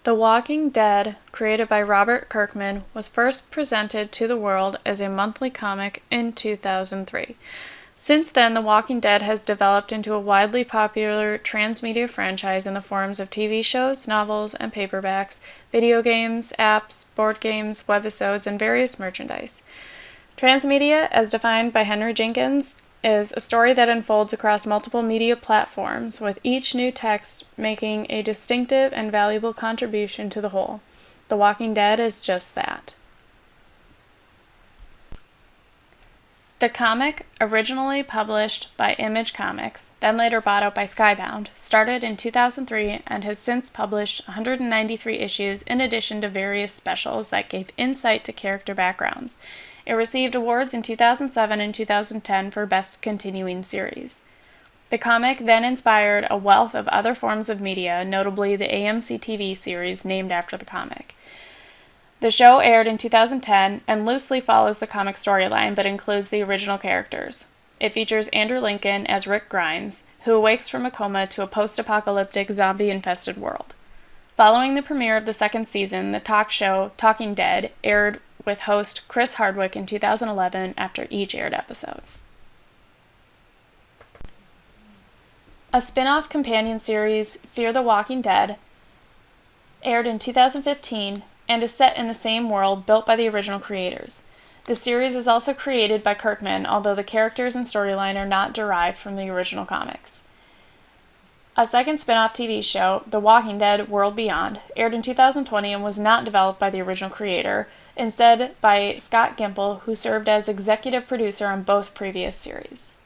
The Walking Dead, created by Robert Kirkman, was first presented to the world as a monthly comic in 2003. Since then, The Walking Dead has developed into a widely popular transmedia franchise in the forms of TV shows, novels, and paperbacks, video games, apps, board games, webisodes, and various merchandise. Transmedia, as defined by Henry Jenkins, is a story that unfolds across multiple media platforms, with each new text making a distinctive and valuable contribution to the whole. The Walking Dead is just that. The comic, originally published by Image Comics, then later bought out by Skybound, started in 2003 and has since published 193 issues in addition to various specials that gave insight to character backgrounds. It received awards in 2007 and 2010 for Best Continuing Series. The comic then inspired a wealth of other forms of media, notably the AMC TV series named after the comic. The show aired in 2010 and loosely follows the comic storyline but includes the original characters. It features Andrew Lincoln as Rick Grimes, who awakes from a coma to a post-apocalyptic zombie-infested world. Following the premiere of the second season, the talk show Talking Dead aired with host Chris Hardwick in 2011 after each aired episode. A spin-off companion series, Fear the Walking Dead, aired in 2015 and is set in the same world built by the original creators. The series is also created by Kirkman, although the characters and storyline are not derived from the original comics. A second spin-off TV show, The Walking Dead: World Beyond, aired in 2020 and was not developed by the original creator, instead by Scott Gimple, who served as executive producer on both previous series.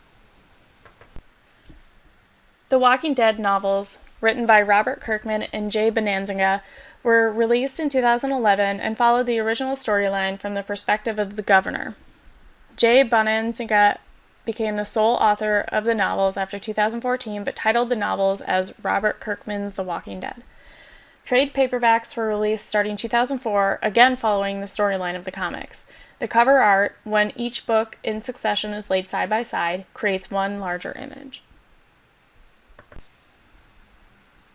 The Walking Dead novels, written by Robert Kirkman and Jay Bonanza, were released in 2011 and followed the original storyline from the perspective of the governor. Jay Bonanza became the sole author of the novels after 2014, but titled the novels as Robert Kirkman's The Walking Dead. Trade paperbacks were released starting 2004, again following the storyline of the comics. The cover art, when each book in succession is laid side by side, creates one larger image.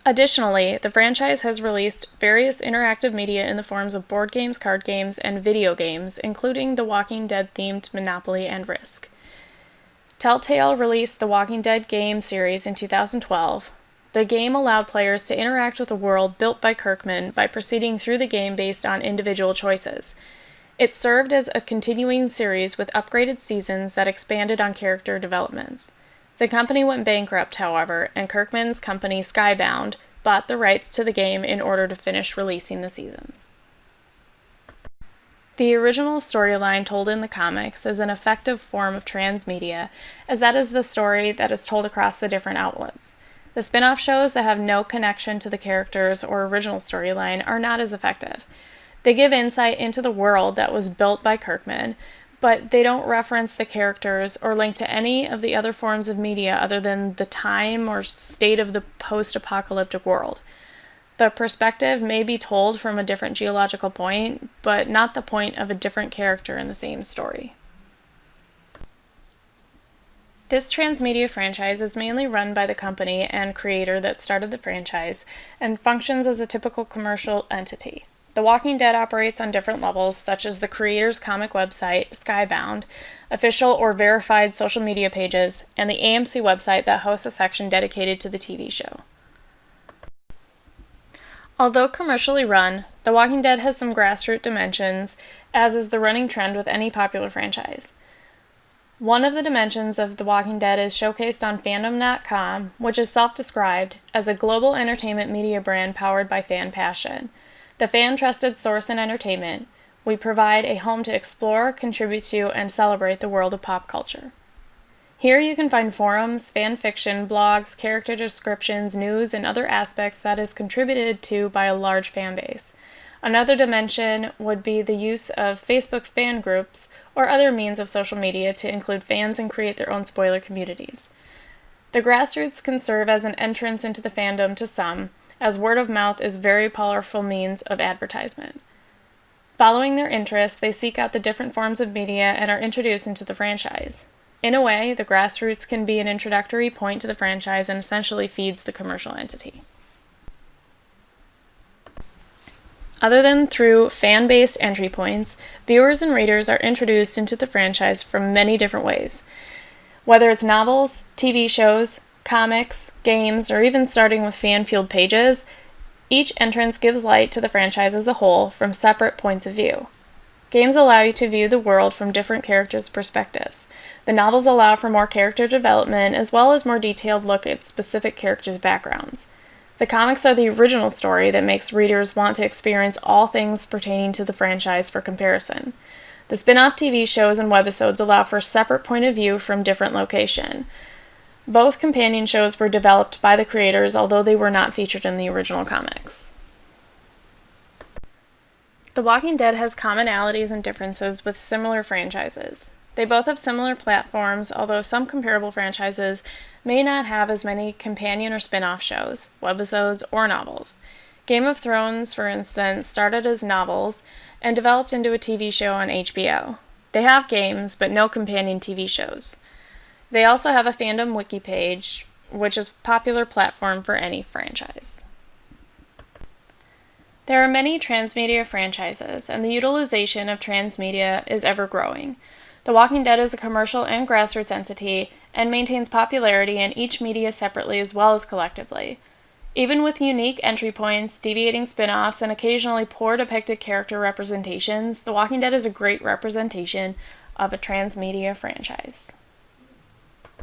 Additionally, the franchise has released various interactive media in the forms of board games, card games, and video games, including the Walking Dead-themed Monopoly and Risk. Telltale released the Walking Dead game series in 2012. The game allowed players to interact with a world built by Kirkman by proceeding through the game based on individual choices. It served as a continuing series with upgraded seasons that expanded on character developments. The company went bankrupt, however, and Kirkman's company Skybound bought the rights to the game in order to finish releasing the seasons. The original storyline told in the comics is an effective form of transmedia, as that is the story that is told across the different outlets. The spin-off shows that have no connection to the characters or original storyline are not as effective. They give insight into the world that was built by Kirkman, but they don't reference the characters or link to any of the other forms of media other than the time or state of the post-apocalyptic world. The perspective may be told from a different geological point, but not the point of a different character in the same story. This transmedia franchise is mainly run by the company and creator that started the franchise and functions as a typical commercial entity. The Walking Dead operates on different levels, such as the creator's comic website, Skybound, official or verified social media pages, and the AMC website that hosts a section dedicated to the TV show. Although commercially run, The Walking Dead has some grassroots dimensions, as is the running trend with any popular franchise. One of the dimensions of The Walking Dead is showcased on Fandom.com, which is self-described as a global entertainment media brand powered by fan passion. The fan-trusted source in entertainment, we provide a home to explore, contribute to, and celebrate the world of pop culture. Here you can find forums, fan fiction, blogs, character descriptions, news, and other aspects that is contributed to by a large fan base. Another dimension would be the use of Facebook fan groups or other means of social media to include fans and create their own spoiler communities. The grassroots can serve as an entrance into the fandom to some, as word of mouth is a very powerful means of advertisement. Following their interests, they seek out the different forms of media and are introduced into the franchise. In a way, the grassroots can be an introductory point to the franchise and essentially feeds the commercial entity. Other than through fan-based entry points, viewers and readers are introduced into the franchise from many different ways. Whether it's novels, TV shows, comics, games, or even starting with fan-fueled pages, each entrance gives light to the franchise as a whole from separate points of view. Games allow you to view the world from different characters' perspectives. The novels allow for more character development as well as more detailed look at specific characters' backgrounds. The comics are the original story that makes readers want to experience all things pertaining to the franchise for comparison. The spin-off TV shows and webisodes allow for a separate point of view from different location. Both companion shows were developed by the creators, although they were not featured in the original comics. The Walking Dead has commonalities and differences with similar franchises. They both have similar platforms, although some comparable franchises may not have as many companion or spin-off shows, webisodes, or novels. Game of Thrones, for instance, started as novels and developed into a TV show on HBO. They have games, but no companion TV shows. They also have a fandom wiki page, which is a popular platform for any franchise. There are many transmedia franchises, and the utilization of transmedia is ever growing. The Walking Dead is a commercial and grassroots entity and maintains popularity in each media separately as well as collectively. Even with unique entry points, deviating spin-offs, and occasionally poor depicted character representations, The Walking Dead is a great representation of a transmedia franchise.